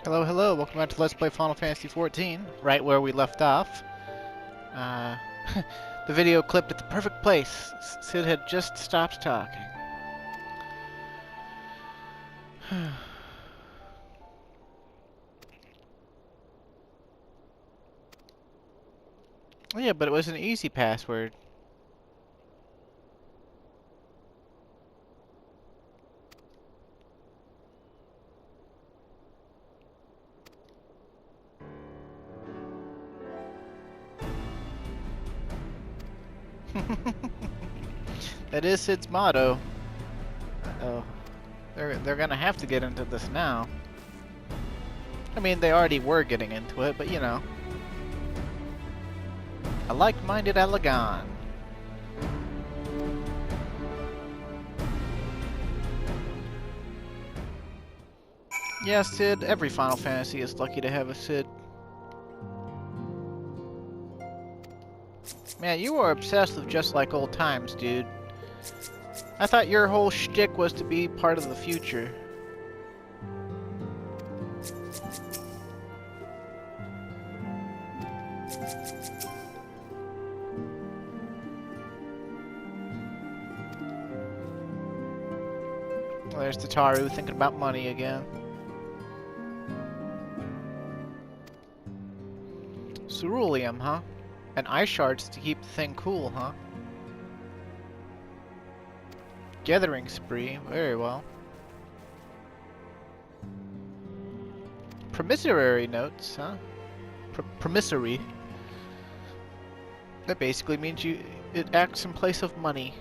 Hello, hello, welcome back to Let's Play Final Fantasy XIV, right where we left off. The video clipped at the perfect place. Sid had just stopped talking. Yeah, but it was an easy password. That is Sid's motto. Oh, they're gonna have to get into this now. I mean, they already were getting into it, but you know. A like-minded Allegan. Yeah, Sid, every Final Fantasy is lucky to have a Sid. Man, you are obsessed with Just Like Old Times, dude. I thought your whole shtick was to be part of the future. Well, there's Tataru thinking about money again. Ceruleum, huh? And ISHGARDs to keep the thing cool, huh? Gathering spree, very well. Promissory notes, huh? Promissory. That basically means it acts in place of money.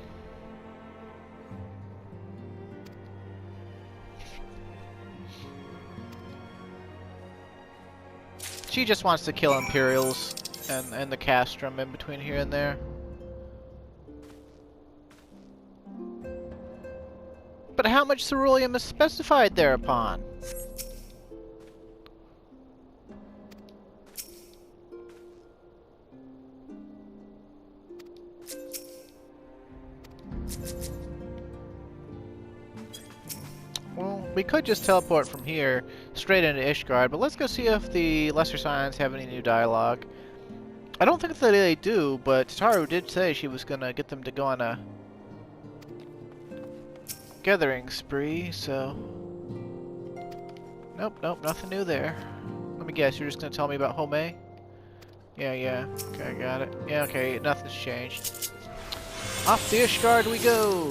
She just wants to kill Imperials and the castrum in between here and there. But how much ceruleum is specified thereupon? Well, we could just teleport from here straight into ISHGARD, but let's go see if the Lesser Signs have any new dialogue. I don't think that they do, but Tataru did say she was gonna get them to go on a gathering spree, so... Nope, nothing new there. Let me guess, you're just gonna tell me about Home? Yeah, okay, I got it. Yeah, okay, nothing's changed. Off to ISHGARD we go!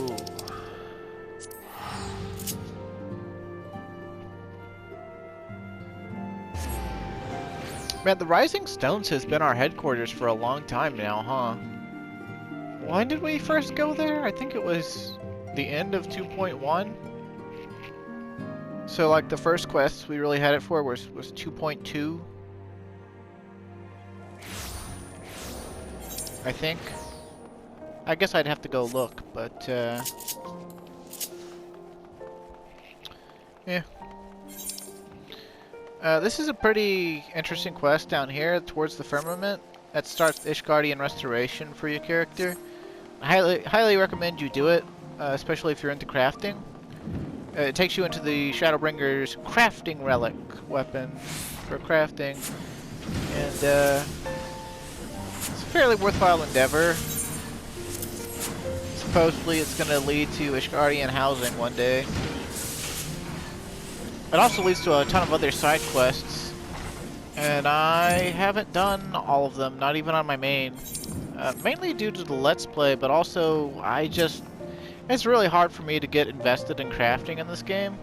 Man, the Rising Stones has been our headquarters for a long time now, huh? When did we first go there? I think it was the end of 2.1. So, like, the first quest we really had it for was 2.2. I think. I guess I'd have to go look, but, yeah. This is a pretty interesting quest down here towards the firmament that starts ISHGARDian restoration for your character. I highly recommend you do it, especially if you're into crafting. It takes you into the Shadowbringer's crafting relic weapon for crafting, and it's a fairly worthwhile endeavor. Supposedly it's going to lead to ISHGARDian housing one day. It also leads to a ton of other side quests, and I haven't done all of them, not even on my main. Mainly due to the Let's Play, but also it's really hard for me to get invested in crafting in this game.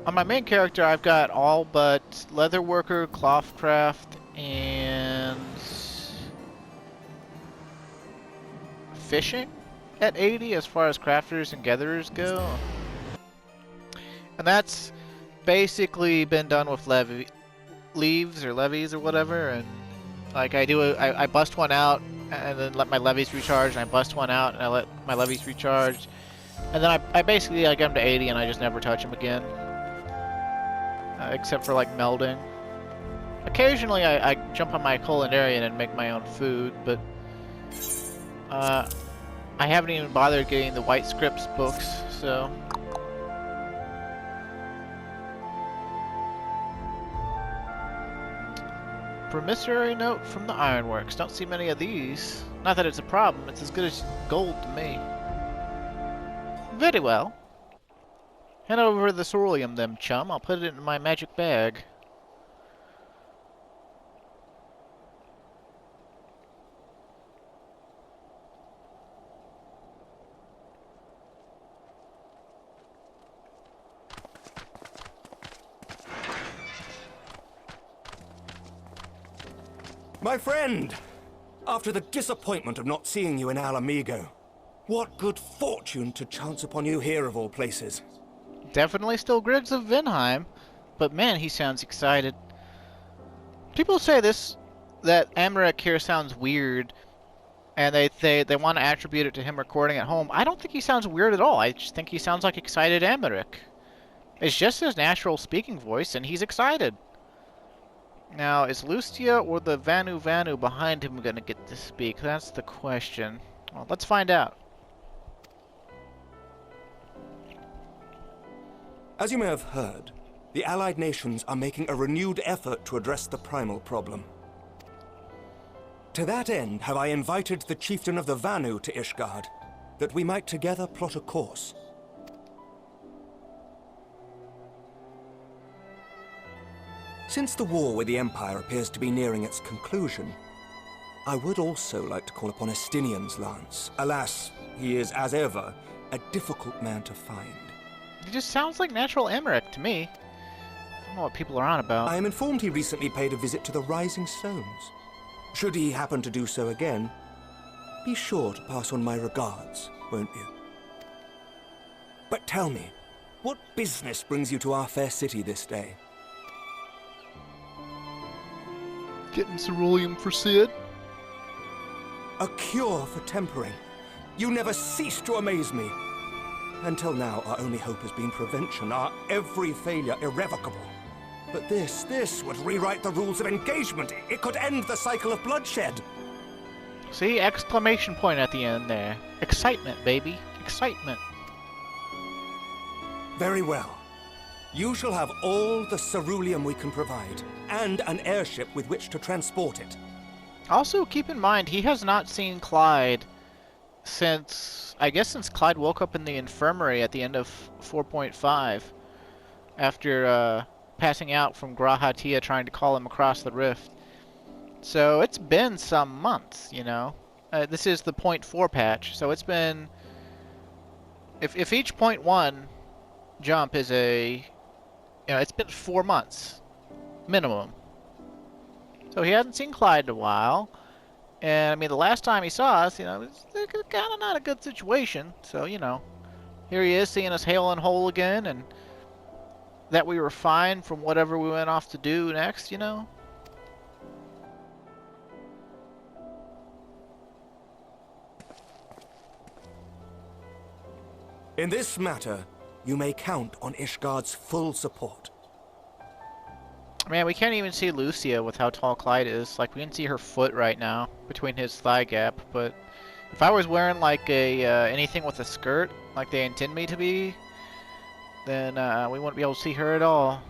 On my main character, I've got all but Leatherworker, Clothcraft, and Fishing at 80 as far as crafters and gatherers go. And that's basically been done with leaves or whatever, and like I bust one out and then let my levies recharge, and I bust one out and I let my levies recharge, and then I basically get them to 80 and I just never touch them again, except for like melding. Occasionally I jump on my culinarian and make my own food, but I haven't even bothered getting the White Scripts books, so... Promissory note from the ironworks. Don't see many of these. Not that it's a problem, it's as good as gold to me. Very well. Hand over the ceruleum then, chum. I'll put it in my magic bag. My friend! After the disappointment of not seeing you in Alamigo, what good fortune to chance upon you here of all places. Definitely still Griggs of Vinheim, but man, he sounds excited. People say that Amaric here sounds weird, and they want to attribute it to him recording at home. I don't think he sounds weird at all. I just think he sounds like excited Amaric. It's just his natural speaking voice, and he's excited. Now, is Lucia or the Vanu behind him going to get to speak? That's the question. Well, let's find out. As you may have heard, the Allied nations are making a renewed effort to address the primal problem. To that end, have I invited the chieftain of the Vanu to ISHGARD, that we might together plot a course. Since the war with the Empire appears to be nearing its conclusion, I would also like to call upon Estinian's lance. Alas, he is, as ever, a difficult man to find. He just sounds like natural Amaric to me. I don't know what people are on about. I am informed he recently paid a visit to the Rising Stones. Should he happen to do so again, be sure to pass on my regards, won't you? But tell me, what business brings you to our fair city this day? Getting ceruleum for Sid? A cure for tempering. You never cease to amaze me. Until now, our only hope has been prevention, our every failure irrevocable. But this would rewrite the rules of engagement. It could end the cycle of bloodshed. See, exclamation point at the end there. Excitement, baby. Excitement. Very well. You shall have all the ceruleum we can provide, and an airship with which to transport it. Also, keep in mind, he has not seen Clyde since, I guess since Clyde woke up in the infirmary at the end of 4.5, after passing out from Grahatia trying to call him across the rift. So it's been some months, you know. This is the 0.4 patch, so it's been... If each 0.1 jump is a... You know, it's been 4 months, minimum. So he hasn't seen Clyde in a while. And, I mean, the last time he saw us, you know, it's kind of not a good situation. So, you know, here he is seeing us hale and whole again, and that we were fine from whatever we went off to do next, you know. In this matter, you may count on ISHGARD's full support. Man, we can't even see Lucia with how tall Clyde is. Like, we can see her foot right now between his thigh gap. But if I was wearing like a anything with a skirt, like they intend me to be, then we wouldn't be able to see her at all.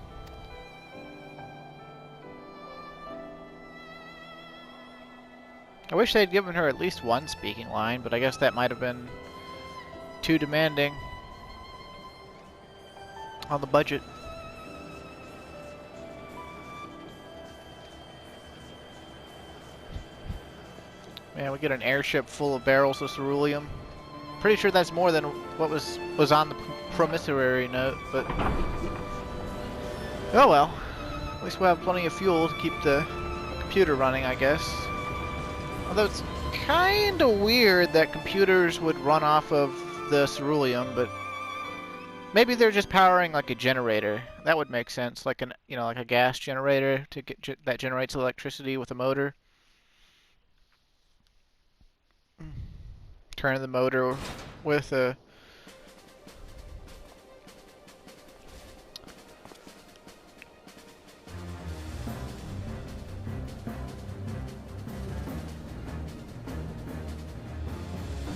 I wish they'd given her at least one speaking line, but I guess that might have been too demanding on the budget. Man, we get an airship full of barrels of ceruleum. Pretty sure that's more than what was on the promissory note, but oh well. At least we'll have plenty of fuel to keep the computer running, I guess. Although it's kinda weird that computers would run off of the ceruleum, but maybe they're just powering like a generator. That would make sense, like an like a gas generator to get that generates electricity with a motor. Turn the motor with a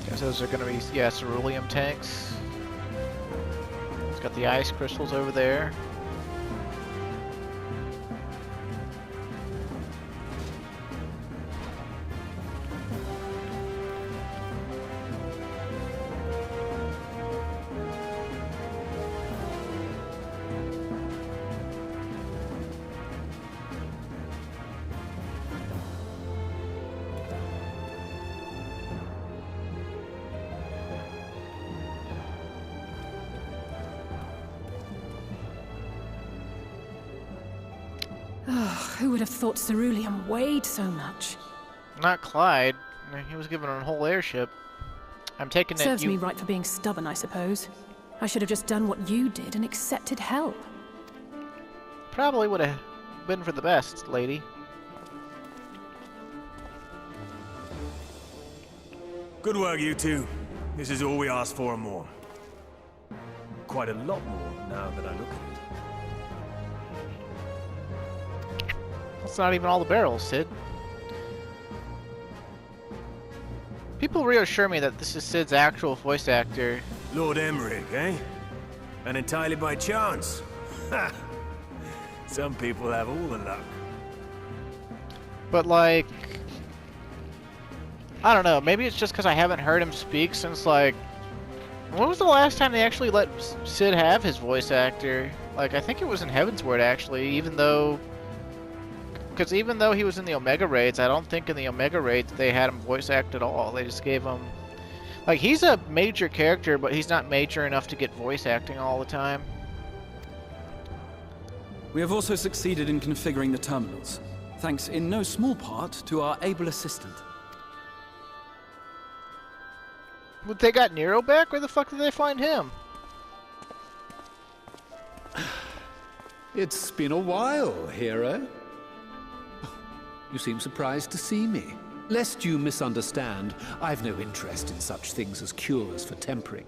guess those are gonna be ceruleum tanks. It's got the ice crystals over there. Who would have thought ceruleum weighed so much? Not Clyde. He was given a whole airship. I'm taking it Serves me right for being stubborn, I suppose. I should have just done what you did and accepted help. Probably would have been for the best, lady. Good work, you two. This is all we asked for and more. Quite a lot more, now that I look at it. That's not even all the barrels, Sid. People reassure me that this is Sid's actual voice actor. Lord Emmerich, eh? And entirely by chance. Ha! Some people have all the luck. But like, I don't know, maybe it's just because I haven't heard him speak since like, when was the last time they actually let Sid have his voice actor? Like, I think it was in Heavensward actually, even though he was in the Omega Raids, I don't think in the Omega Raids they had him voice act at all. They just gave him, like, he's a major character, but he's not major enough to get voice acting all the time. We have also succeeded in configuring the terminals, thanks in no small part to our able assistant. But they got Nero back? Where the fuck did they find him? It's been a while, hero. You seem surprised to see me. Lest you misunderstand, I've no interest in such things as cures for tempering.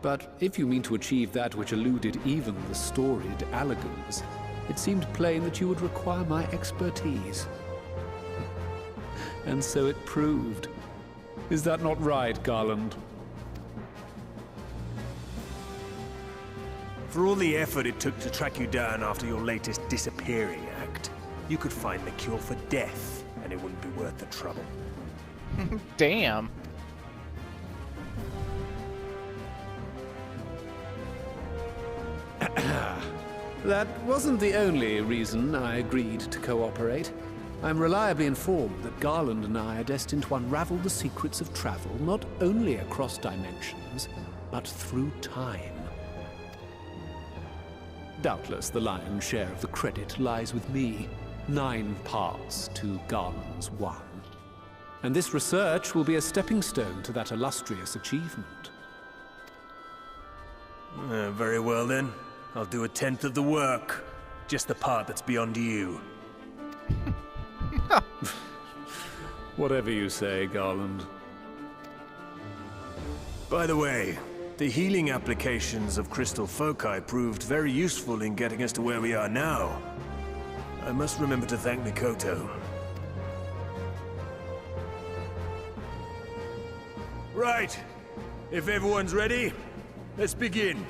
But if you mean to achieve that which eluded even the storied Allagans, it seemed plain that you would require my expertise. And so it proved. Is that not right, Garland? For all the effort it took to track you down after your latest disappearing act, you could find the cure for death, and it wouldn't be worth the trouble. Damn. That wasn't the only reason I agreed to cooperate. I'm reliably informed that Garland and I are destined to unravel the secrets of travel, not only across dimensions, but through time. Doubtless the lion's share of the credit lies with me. 9 parts to Garland's 1. And this research will be a stepping stone to that illustrious achievement. Very well then. I'll do 1/10 of the work. Just the part that's beyond you. Whatever you say, Garland. By the way, the healing applications of crystal foci proved very useful in getting us to where we are now. I must remember to thank Mikoto. Right. If everyone's ready, let's begin.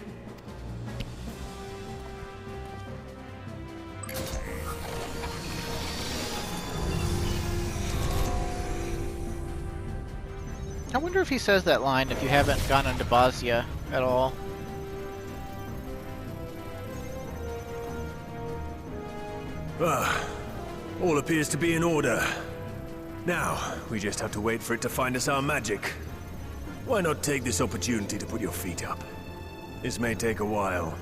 I wonder if he says that line if you haven't gone into Bosnia at all. All appears to be in order. Now, we just have to wait for it to find us our magic. Why not take this opportunity to put your feet up? This may take a while.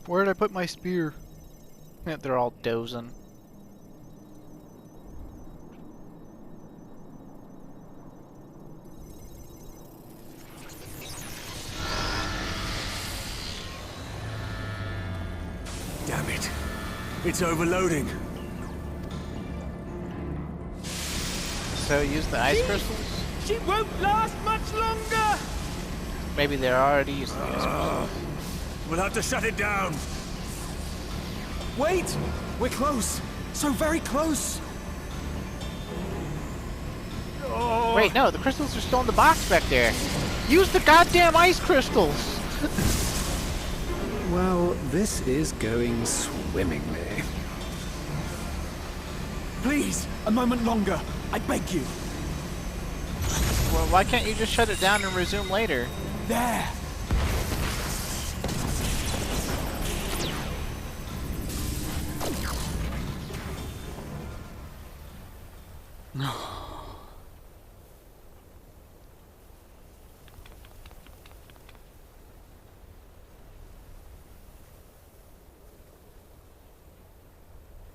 Where did I put my spear? They're all dozing. Damn it. It's overloading. So use the ice crystals? She won't last much longer! Maybe they're already using the ice crystals. We'll have to shut it down. Wait! We're close! So very close! Wait, no, the crystals are still in the box back there. Use the goddamn ice crystals! Well, this is going swimmingly. Please, a moment longer. I beg you. Well, why can't you just shut it down and resume later? There!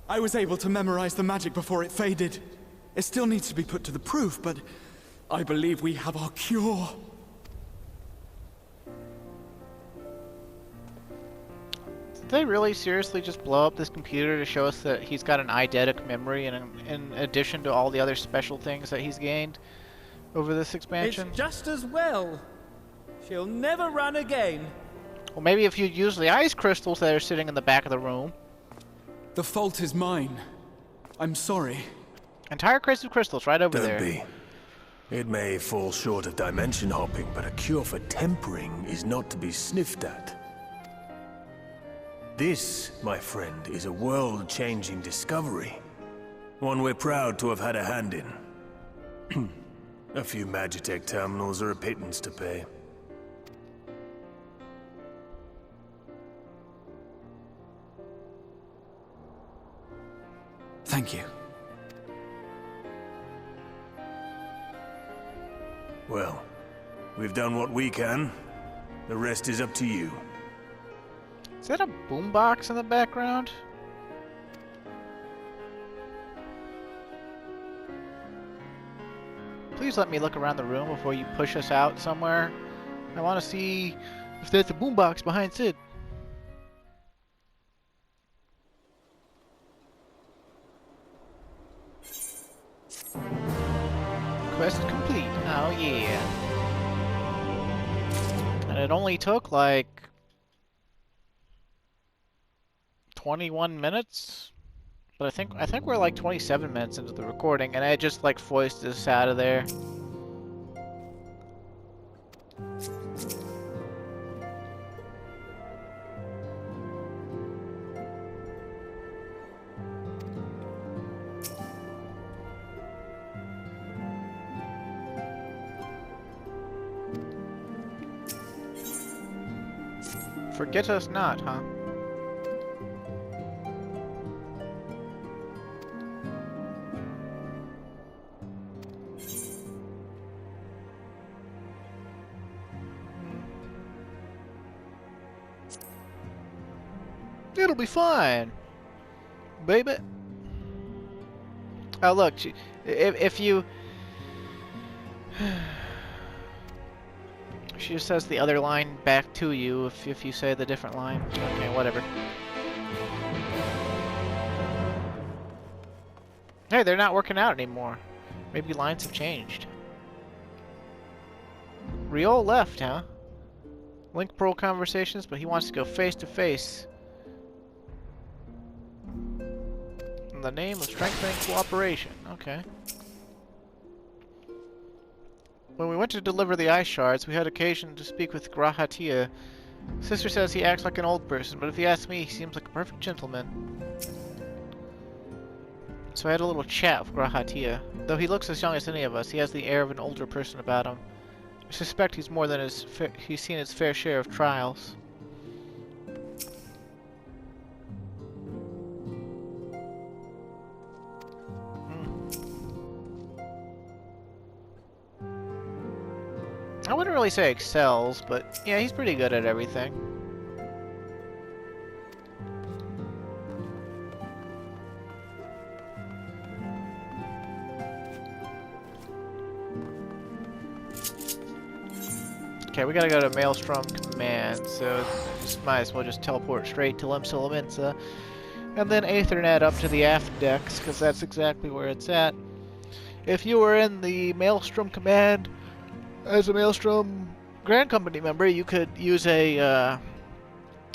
I was able to memorize the magic before it faded. It still needs to be put to the proof, but I believe we have our cure. Did they really seriously just blow up this computer to show us that he's got an eidetic memory in addition to all the other special things that he's gained over this expansion? It's just as well. She'll never run again. Well, maybe if you'd use the ice crystals that are sitting in the back of the room. The fault is mine. I'm sorry. Entire crates of crystals right over Don't there. be. It may fall short of dimension hopping, but a cure for tempering is not to be sniffed at. This, my friend, is a world-changing discovery. One we're proud to have had a hand in. A few Magitech terminals are a pittance to pay. Thank you. Well, we've done what we can. The rest is up to you. Is that a boombox in the background? Please let me look around the room before you push us out somewhere. I want to see if there's a boombox behind Sid. Quest complete. Oh yeah. And it only took like 21 minutes? But I think we're like 27 minutes into the recording and I just like foisted us out of there. Forget us not, huh? It'll be fine, baby. Oh look, if you... She just says the other line back to you if you say the different line. Okay, whatever. Hey, they're not working out anymore. Maybe lines have changed. Riol left, huh? Link Pearl conversations, but he wants to go face to face. In the name of strengthening cooperation. Okay. When we went to deliver the ice shards, we had occasion to speak with Grahatia. Sister says he acts like an old person, but if you ask me, he seems like a perfect gentleman. So I had a little chat with Grahatia. Though he looks as young as any of us, he has the air of an older person about him. I suspect he's more than he's seen his fair share of trials. I wouldn't really say excels, but yeah, he's pretty good at everything. Okay, we gotta go to Maelstrom Command, so just might as well just teleport straight to LIMSALOMINSA, and then Aethernet up to the aft decks, because that's exactly where it's at. If you were in the Maelstrom Command as a Maelstrom Grand Company member, you could use a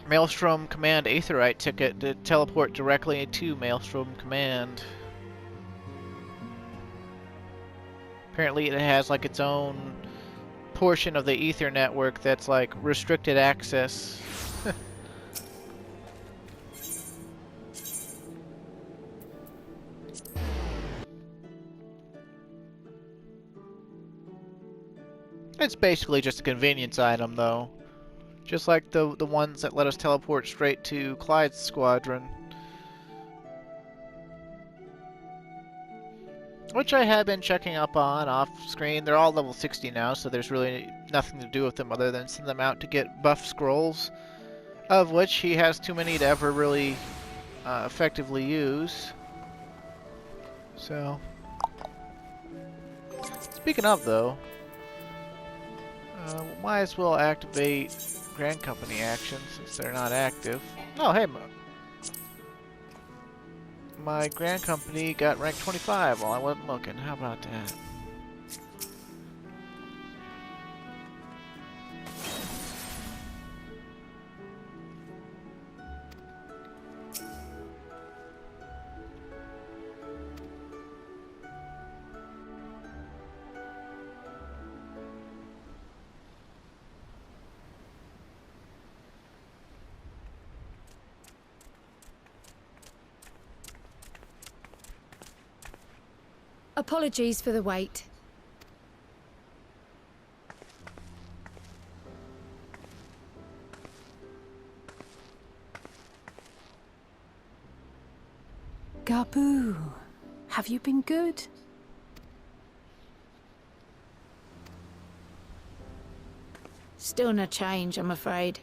Maelstrom Command Aetherite ticket to teleport directly to Maelstrom Command. Apparently it has like its own portion of the Ether network that's like restricted access. It's basically just a convenience item, though. Just like the ones that let us teleport straight to Clyde's squadron. which I have been checking up on off screen. They're all level 60 now, so there's really nothing to do with them other than send them out to get buff scrolls, of which he has too many to ever really effectively use. So, speaking of though, might as well activate Grand Company actions since they're not active. Oh, hey, my Grand Company got rank 25 while I wasn't looking. How about that? Apologies for the wait. Gabu, have you been good? Still no change, I'm afraid.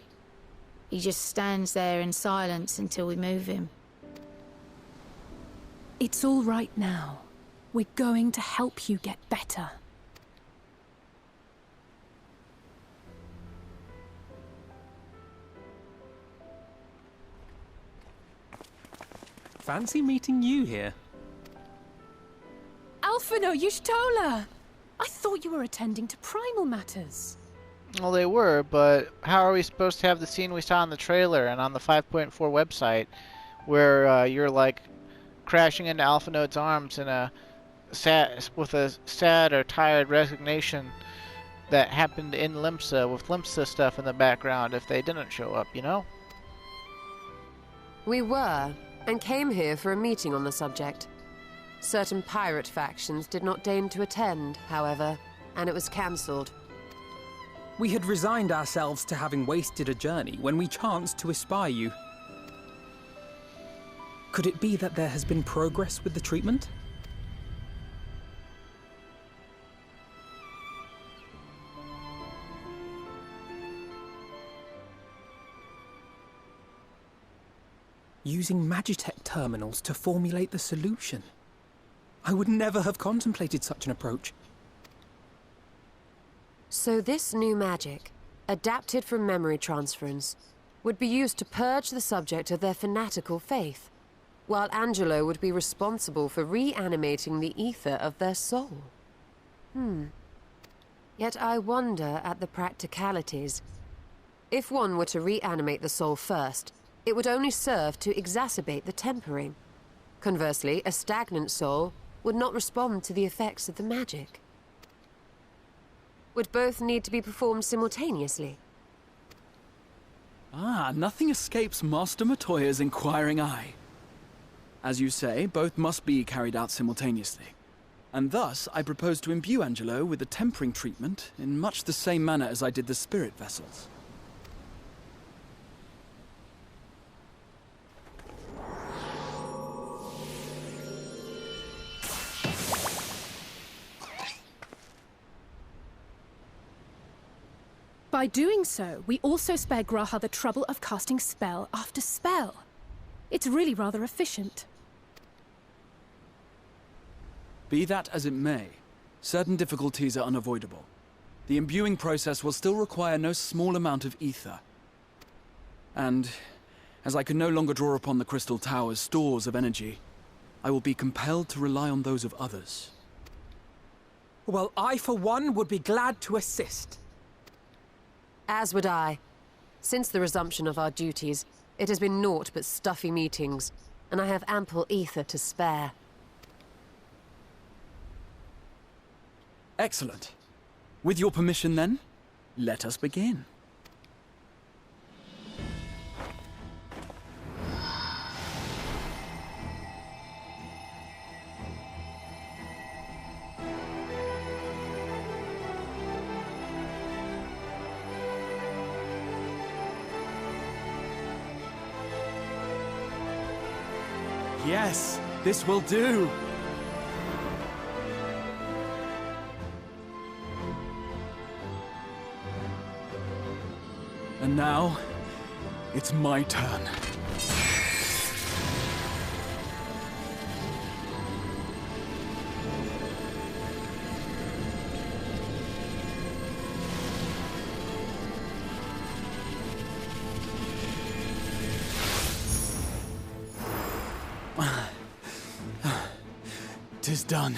He just stands there in silence until we move him. It's all right now. We're going to help you get better. Fancy meeting you here. Alphino Y'shtola! I thought you were attending to primal matters. Well, they were, but how are we supposed to have the scene we saw in the trailer and on the 5.4 website, where you're like crashing into Alphinode's arms in a with a sad or tired resignation that happened in LIMSA, with LIMSA stuff in the background if they didn't show up, you know? We were, and came here for a meeting on the subject. Certain pirate factions did not deign to attend, however, and it was cancelled. We had resigned ourselves to having wasted a journey when we chanced to espy you. Could it be that there has been progress with the treatment? Using Magitech terminals to formulate the solution. I would never have contemplated such an approach. So this new magic, adapted from memory transference, would be used to purge the subject of their fanatical faith, while Angelo would be responsible for reanimating the ether of their soul. Yet I wonder at the practicalities. If one were to reanimate the soul first, it would only serve to exacerbate the tempering. Conversely, a stagnant soul would not respond to the effects of the magic. Would both need to be performed simultaneously? Ah, nothing escapes Master Matoya's inquiring eye. As you say, both must be carried out simultaneously. And thus, I propose to imbue Angelo with the tempering treatment in much the same manner as I did the spirit vessels. By doing so, we also spare Graha the trouble of casting spell after spell. It's really rather efficient. Be that as it may, certain difficulties are unavoidable. The imbuing process will still require no small amount of ether. And, as I can no longer draw upon the Crystal Tower's stores of energy, I will be compelled to rely on those of others. Well, I for one would be glad to assist. As would I. Since the resumption of our duties, it has been naught but stuffy meetings, and I have ample ether to spare. Excellent. With your permission then, let us begin. Yes, this will do. Now, it's my turn. Tis done.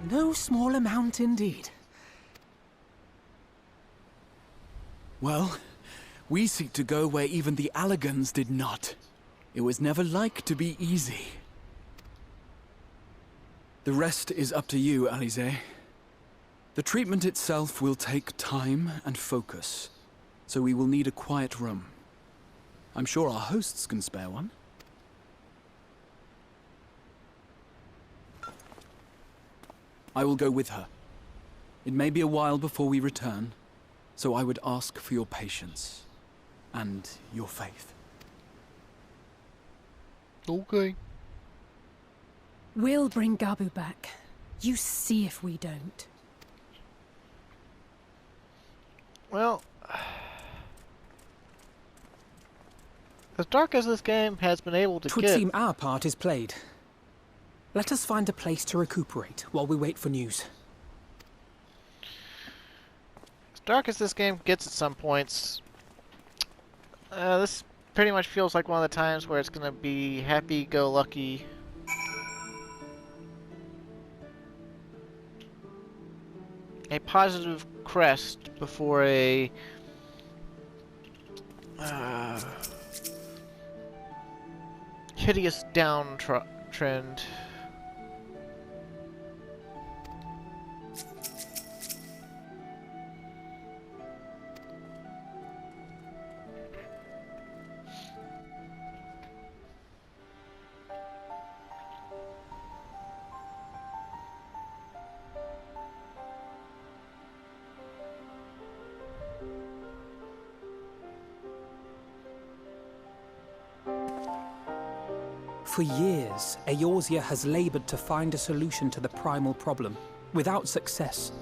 No small amount indeed. Well, we seek to go where even the Allagans did not. It was never like to be easy. The rest is up to you, Alize. The treatment itself will take time and focus, so we will need a quiet room. I'm sure our hosts can spare one. I will go with her. It may be a while before we return, so I would ask for your patience and your faith. Okay. We'll bring Gabu back. You see if we don't. Well, as dark as this game has been able to 'Twould get... seem our part is played. Let us find a place to recuperate while we wait for news. As dark as this game gets at some points, this pretty much feels like one of the times where it's going to be happy-go-lucky. A positive crest before a hideous downtrend. For years, Eorzea has labored to find a solution to the primal problem, without success.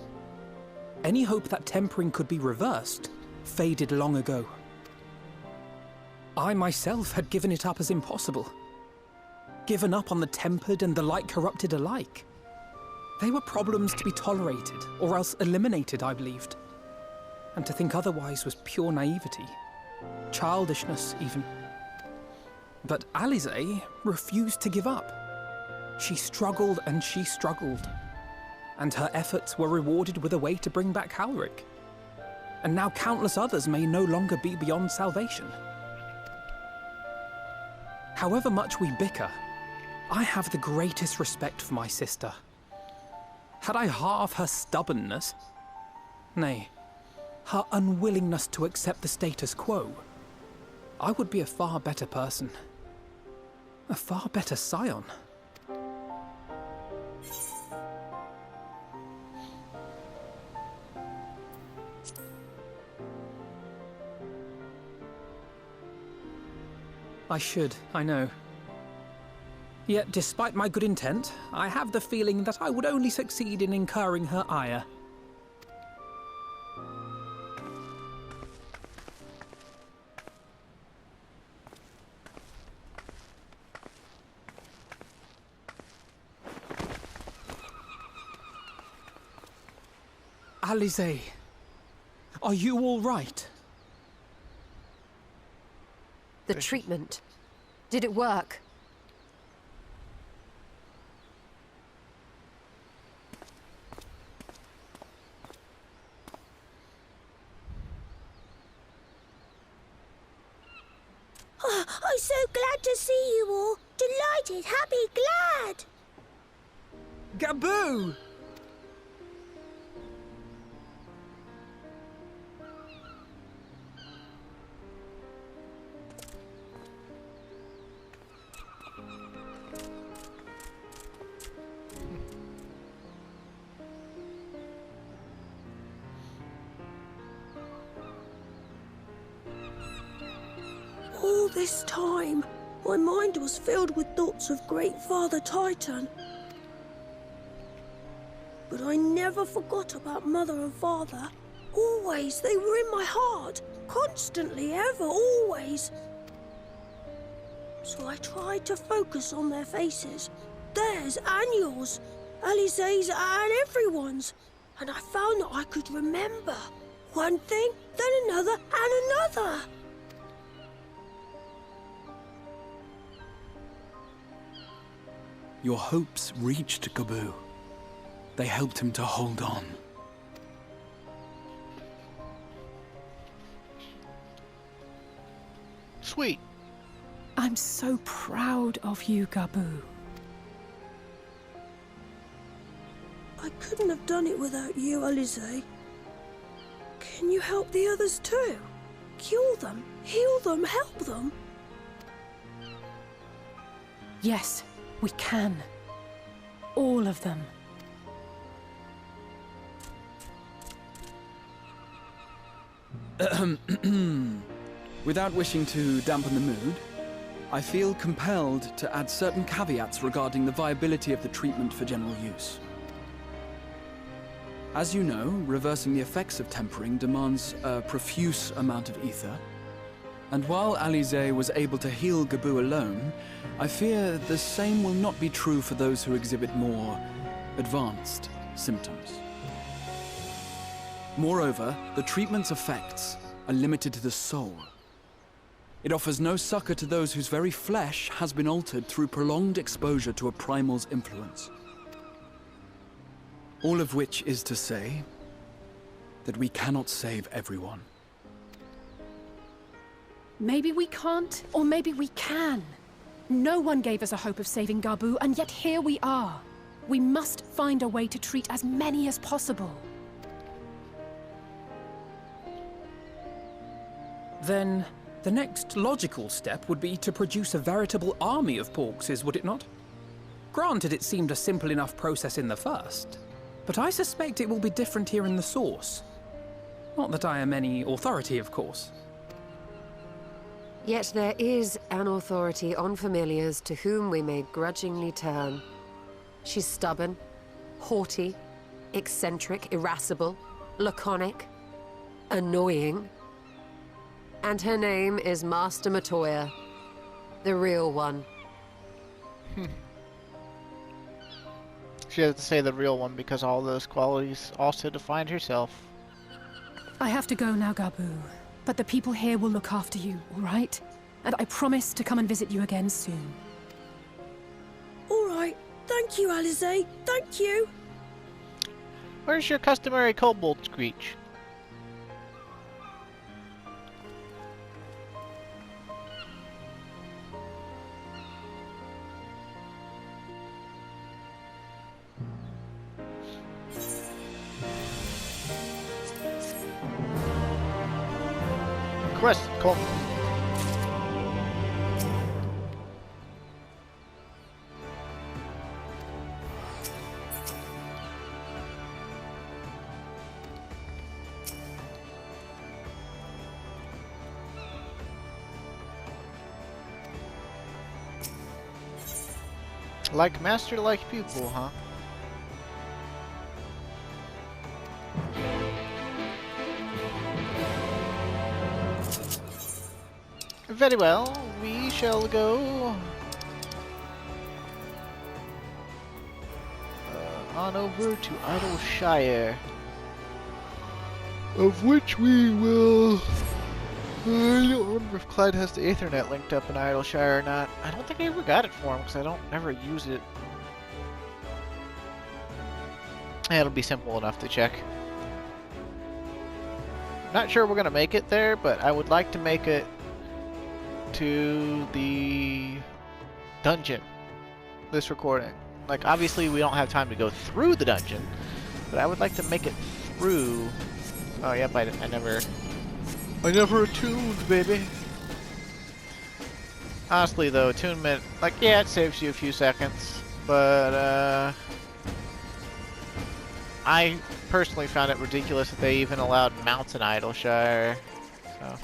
Any hope that tempering could be reversed faded long ago. I myself had given it up as impossible. Given up on the tempered and the light-corrupted alike. They were problems to be tolerated, or else eliminated, I believed. And to think otherwise was pure naivety. Childishness, even. But Alize refused to give up. She struggled and she struggled. And her efforts were rewarded with a way to bring back Halric. And now countless others may no longer be beyond salvation. However much we bicker, I have the greatest respect for my sister. Had I half her stubbornness, nay, her unwillingness to accept the status quo, I would be a far better person. A far better scion. I should, I know. Yet, despite my good intent, I have the feeling that I would only succeed in incurring her ire. Alize, are you all right? The treatment. Did it work? Oh, I'm so glad to see you all. Delighted, happy, glad. Gabu! All this time, my mind was filled with thoughts of Great Father Titan. But I never forgot about Mother and Father. Always, they were in my heart. Constantly, ever, always. So I tried to focus on their faces. Theirs and yours. Alize's and everyone's. And I found that I could remember. One thing, then another, and another. Your hopes reached Gaboo. They helped him to hold on. Sweet. I'm so proud of you, Gaboo. I couldn't have done it without you, Alize. Can you help the others too? Cure them, heal them, help them? Yes, we can. All of them. Without wishing to dampen the mood, I feel compelled to add certain caveats regarding the viability of the treatment for general use. As you know, reversing the effects of tempering demands a profuse amount of ether. And while Alize was able to heal Gaboo alone, I fear the same will not be true for those who exhibit more advanced symptoms. Moreover, the treatment's effects are limited to the soul. It offers no succor to those whose very flesh has been altered through prolonged exposure to a primal's influence. All of which is to say that we cannot save everyone. Maybe we can't, or maybe we can. No one gave us a hope of saving Gaboo, and yet here we are. We must find a way to treat as many as possible. Then, the next logical step would be to produce a veritable army of porkses, would it not? Granted, it seemed a simple enough process in the first, but I suspect it will be different here in the source. Not that I am any authority, of course. Yet there is an authority on familiars to whom we may grudgingly turn. She's stubborn, haughty, eccentric, irascible, laconic, annoying. And her name is Master Matoya, the real one. She has to say the real one because all those qualities also defined herself. I have to go now, Gaboo. But the people here will look after you, all right? And I promise to come and visit you again soon. All right. Thank you, Alize. Thank you. Where's your customary kobold screech? Quest, cool. Like master, like pupil, huh? Very well, we shall go on over to IDYLLSHIRE, of which we will... I don't remember if Clyde has the Aethernet linked up in IDYLLSHIRE or not. I don't think I ever got it for him because I don't ever use it. It'll be simple enough to check. Not sure we're gonna make it there, but I would like to make it to the dungeon this recording. Like, obviously we don't have time to go through the dungeon, but I would like to make it through. Oh yep, I never attuned, baby. Honestly though, attunement, like, yeah, it saves you a few seconds, but I personally found it ridiculous that they even allowed mounts in IDYLLSHIRE, so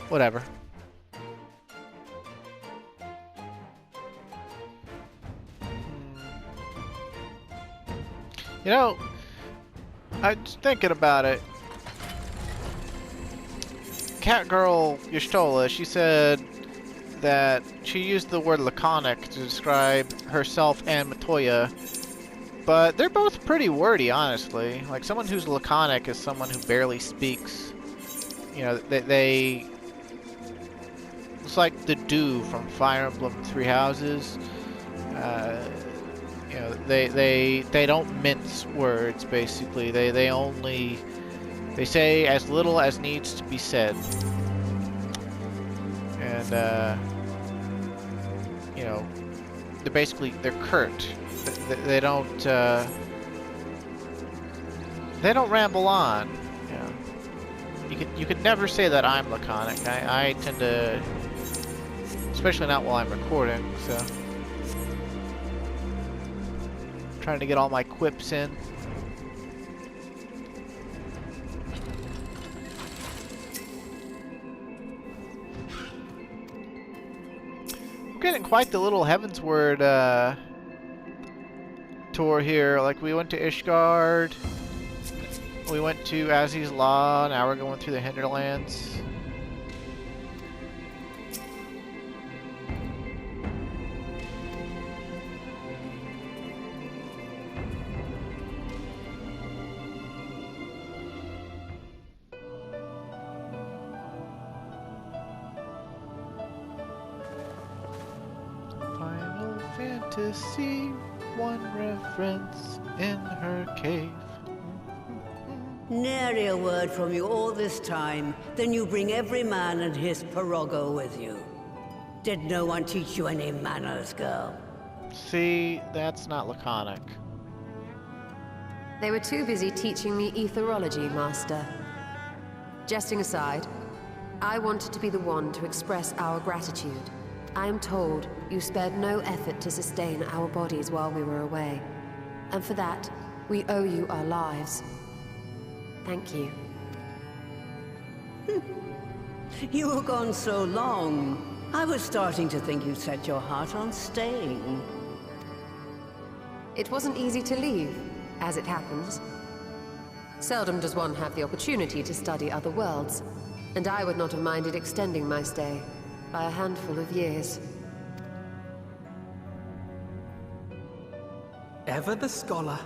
whatever. You know, I was thinking about it. Catgirl Y'shtola, she said that she used the word laconic to describe herself and Matoya, but they're both pretty wordy, honestly. Like, someone who's laconic is someone who barely speaks. You know, they it's like the Dew from Fire Emblem Three Houses. You know, they don't mince words, basically. They say as little as needs to be said. And you know, they're curt. They don't ramble on. You know, you could never say that I'm laconic. I tend to, especially not while I'm recording. So, trying to get all my quips in. We're getting quite the little Heavensward tour here. Like, we went to ISHGARD, we went to Aziz's Law, now we're going through the Hinterlands. Fantasy, one reference in her cave. Nary a word from you all this time, then you bring every man and his pirogo with you. Did no one teach you any manners, girl? See, that's not laconic. They were too busy teaching me etherology, Master. Jesting aside, I wanted to be the one to express our gratitude. I am told you spared no effort to sustain our bodies while we were away. And for that, we owe you our lives. Thank you. You were gone so long, I was starting to think you'd set your heart on staying. It wasn't easy to leave, as it happens. Seldom does one have the opportunity to study other worlds, and I would not have minded extending my stay by a handful of years. Ever the scholar.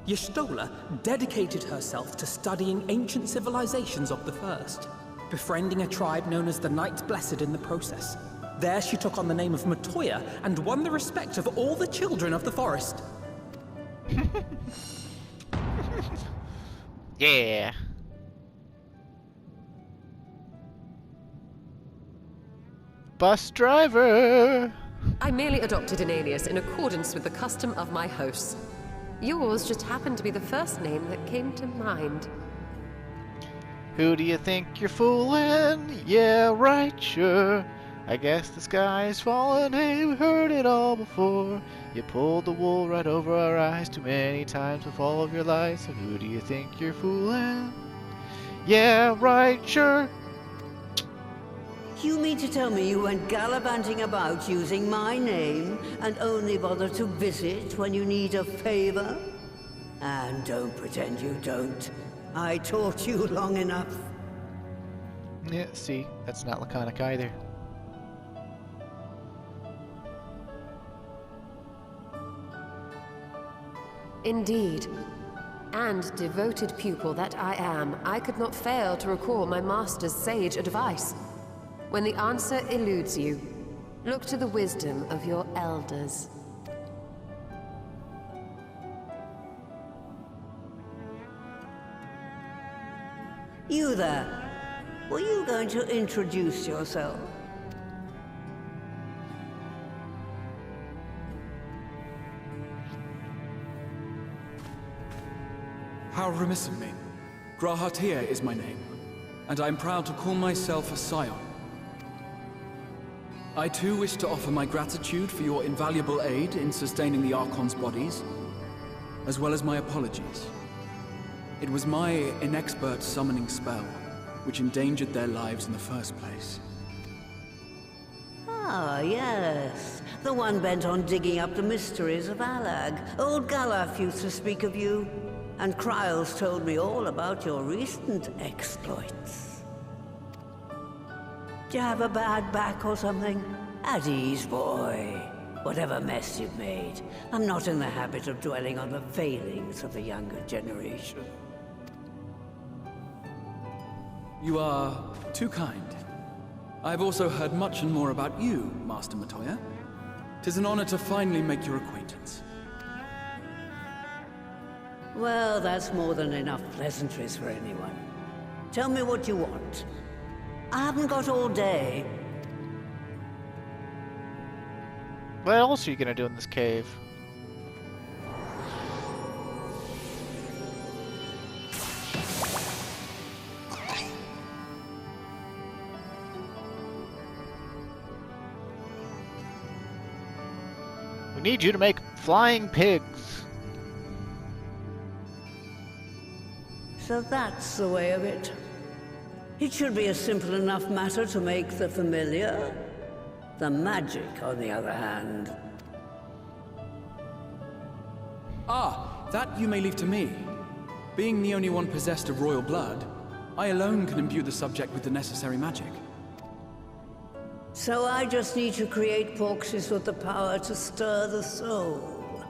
Y'shtola dedicated herself to studying ancient civilizations of the First, befriending a tribe known as the Knights Blessed in the process. There she took on the name of Matoya and won the respect of all the children of the forest. Yeah. Bus driver! I merely adopted an alias in accordance with the custom of my hosts. Yours just happened to be the first name that came to mind. Who do you think you're fooling? Yeah, right, sure. I guess the sky's falling, hey, we heard it all before. You pulled the wool right over our eyes too many times with all of your lies. So who do you think you're fooling? Yeah, right, sure. You mean to tell me you went gallivanting about using my name and only bother to visit when you need a favor? And don't pretend you don't. I taught you long enough. Yeah, see, that's not laconic either. Indeed. And devoted pupil that I am, I could not fail to recall my master's sage advice. When the answer eludes you, look to the wisdom of your elders. You there. Were you going to introduce yourself? How remiss of me. Grahatia is my name, and I am proud to call myself a scion. I too wish to offer my gratitude for your invaluable aid in sustaining the Archon's bodies, as well as my apologies. It was my inexpert summoning spell which endangered their lives in the first place. Ah, yes. The one bent on digging up the mysteries of Allag. Old Galaf used to speak of you, and Kryles told me all about your recent exploits. Do you have a bad back or something? At ease, boy. Whatever mess you've made, I'm not in the habit of dwelling on the failings of the younger generation. You are too kind. I've also heard much and more about you, Master Matoya. 'Tis an honor to finally make your acquaintance. Well, that's more than enough pleasantries for anyone. Tell me what you want. I haven't got all day. What else are you gonna do in this cave? We need you to make flying pigs. So that's the way of it. It should be a simple enough matter to make the familiar. The magic, on the other hand. Ah, that you may leave to me. Being the only one possessed of royal blood, I alone can imbue the subject with the necessary magic. So I just need to create proxies with the power to stir the soul.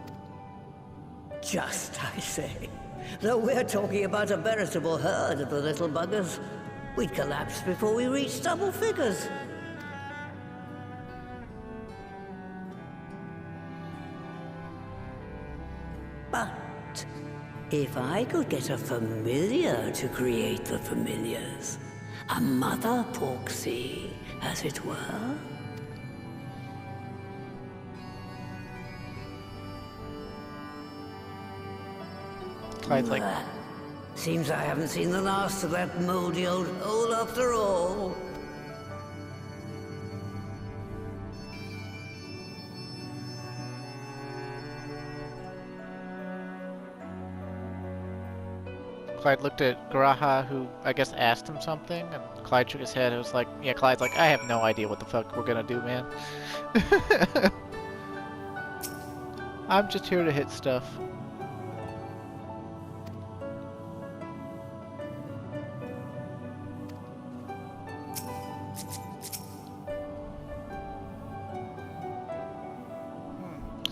Just, I say. Though we're talking about a veritable herd of the little buggers, we'd collapse before we reached double figures. But if I could get a familiar to create the familiars, a mother proxy, as it were. Clyde's like, Seems I haven't seen the last of that moldy old hole after all. Clyde looked at Graha, who I guess asked him something, and Clyde shook his head. It was like, yeah, Clyde's like, I have no idea what the fuck we're gonna do, man. I'm just here to hit stuff.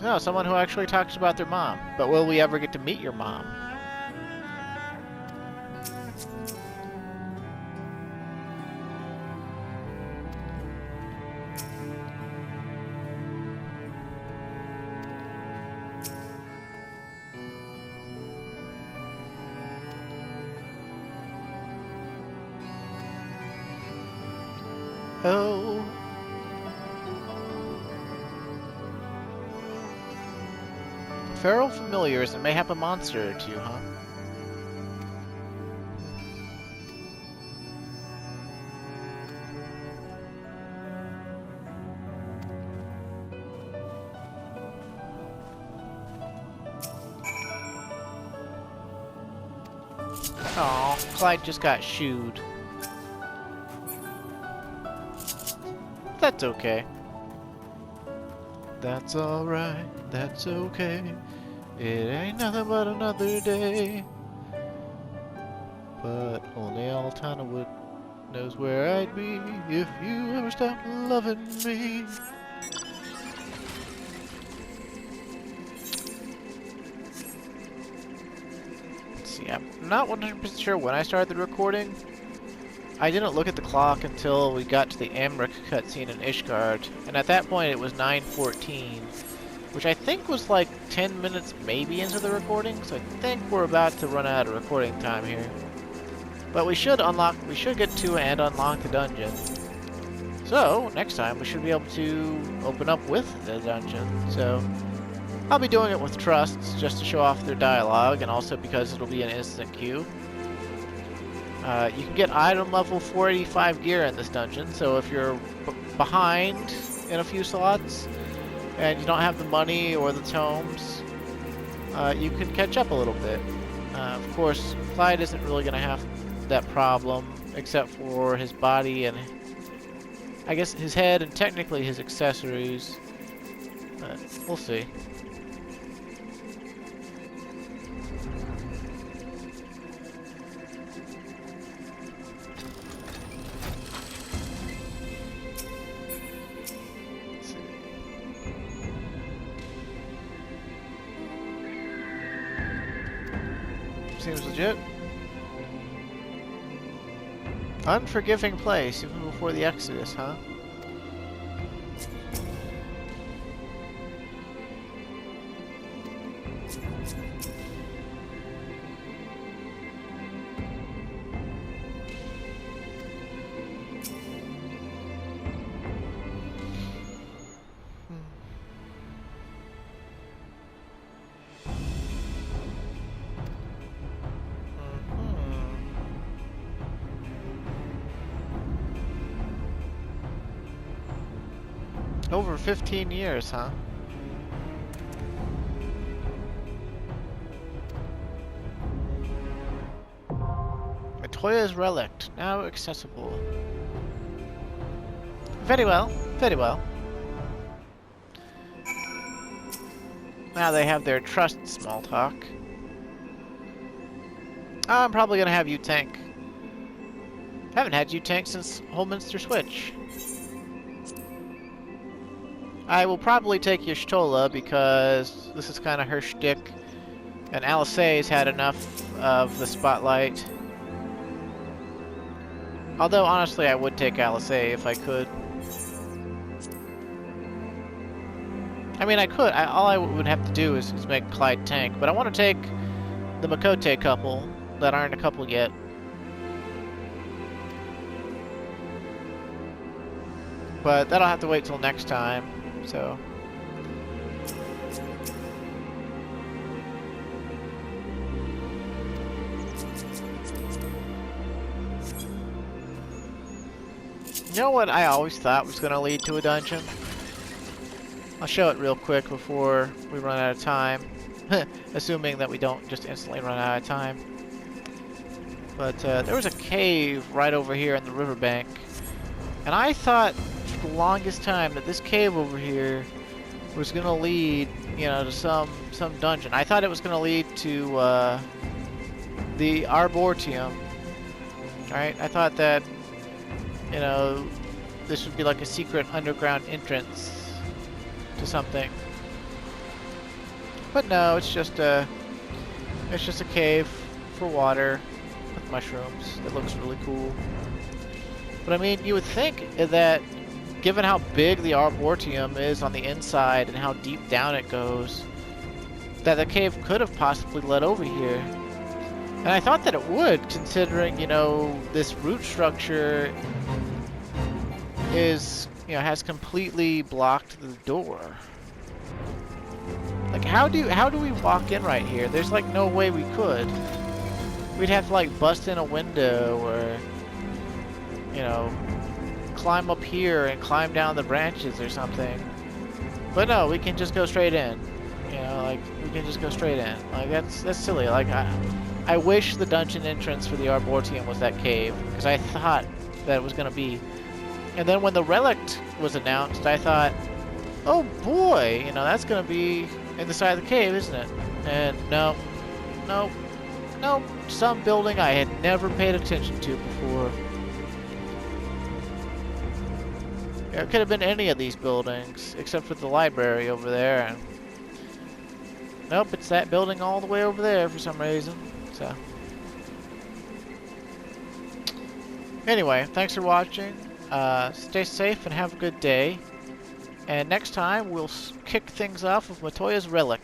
No, someone who actually talks about their mom. But will we ever get to meet your mom? Oh. Feral familiars and mayhap a monster or two, huh? Aw, Clyde just got shooed. That's okay. That's alright, that's okay. It ain't nothing but another day. But only Altana would knows where I'd be if you ever stopped loving me. Let's see, I'm not 100% sure when I started the recording. I didn't look at the clock until we got to the Amrik cutscene in ISHGARD, and at that point it was 9:14, which I think was like 10 minutes maybe into the recording, so I think we're about to run out of recording time here. But we should get to and unlock the dungeon. So, next time we should be able to open up with the dungeon. So, I'll be doing it with trusts just to show off their dialogue, and also because it'll be an instant queue. You can get item level 485 gear in this dungeon, so if you're behind in a few slots and you don't have the money or the tomes, you can catch up a little bit. Of course, Clyde isn't really going to have that problem, except for his body and I guess his head and technically his accessories. But we'll see. Seems legit. Unforgiving place, even before the Exodus, huh? Over 15 years, huh? Matoya's relic, now accessible. Very well, very well. Now they have their trust small talk. I'm probably gonna have you tank. Haven't had you tank since Holminster Switch. I will probably take Y'shtola because this is kind of her shtick, and Alisay's had enough of the spotlight. Although, honestly, I would take Alisay if I could. I mean, I could. All I would have to do is make Clyde tank, but I want to take the Makote couple that aren't a couple yet. But that'll have to wait till next time. So, you know what I always thought was going to lead to a dungeon? I'll show it real quick before we run out of time, assuming that we don't just instantly run out of time. But there was a cave right over here in the riverbank, and I thought for the longest time that this cave over here was gonna lead, you know, to some dungeon. I thought it was gonna lead to the Arboretum. Right? I thought that, you know, this would be like a secret underground entrance to something. But no, it's just a cave for water with mushrooms. It looks really cool. But I mean, you would think that given how big the Arboretum is on the inside and how deep down it goes, that the cave could have possibly led over here. And I thought that it would, considering, you know, this root structure is, you know, has completely blocked the door. Like, how do we walk in right here? There's like no way we could. We'd have to like bust in a window or, you know, climb up here and climb down the branches or something. But no, we can just go straight in. You know, like, we can just go straight in. Like, that's silly. Like, I wish the dungeon entrance for the Arboretum was that cave, because I thought that it was going to be. And then when the relic was announced, I thought, oh boy, you know, that's going to be in the side of the cave, isn't it? And no, some building I had never paid attention to before. It could have been any of these buildings, except for the library over there. And nope, it's that building all the way over there for some reason. So, anyway, thanks for watching. Stay safe and have a good day. And next time, we'll kick things off with Matoya's relic.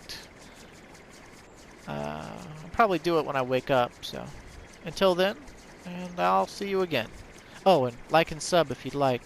I'll probably do it when I wake up, so until then, and I'll see you again. Oh, and like and sub if you'd like.